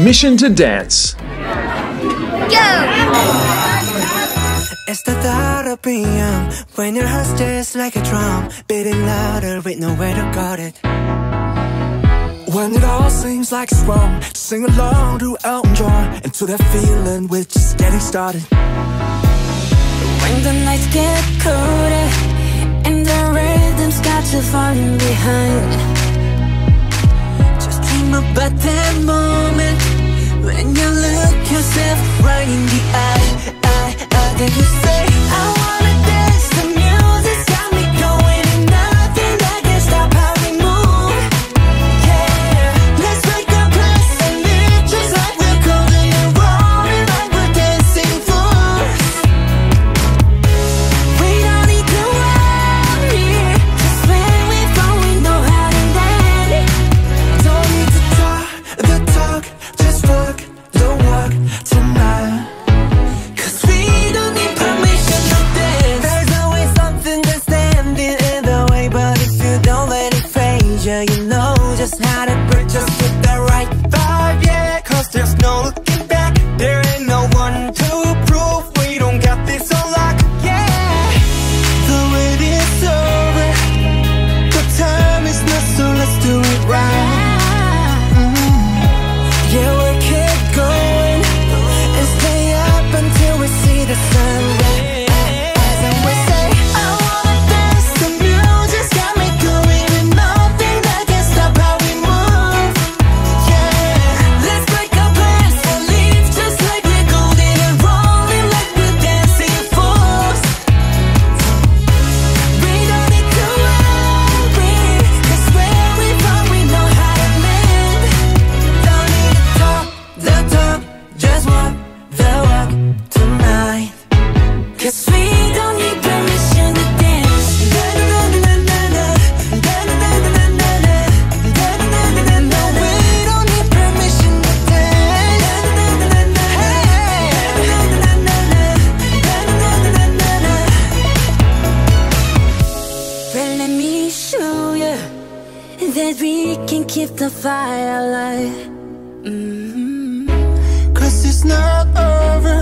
permission to dance. Go! It's the thought of being young, when your heart's just like a drum, beating louder with nowhere to guard it. When it all seems like it's wrong, sing along to Elton John, and to that feeling we're just getting started. When the nights get colder and the rhythm's got you falling behind, just dream about that moment when you look yourself right in the eye. Then you say, I wanna dance, the music's got me going, and nothing that can stop how we move. Yeah, let's make a place and live just like we're golden and rolling like we're dancing fools. We don't need to worry, 'cause when we fall we know how to land. Don't need to talk the talk, just walk the walk tonight. You know just how to break, just with the right vibe, yeah. 'Cause there's no looking back, there ain't no one to prove we don't got this on lock, yeah. The wait is over, the time is not, so let's do it right. Yeah, we'll keep going and stay up until we see the sun rise. And we say, I wanna dance, the music's got me going, and nothing that can stop how we move. Yeah, let's break our plans and leave just like we're golden and rolling like we're dancing fools. We don't need to worry, 'cause where we fall we know how to land. Don't need to talk the talk, just walk the walk tonight. 'Cause we don't need permission to dance. No, we don't need permission to dance. Well, let me show you that we can keep the fire alive. 'Cause it's not over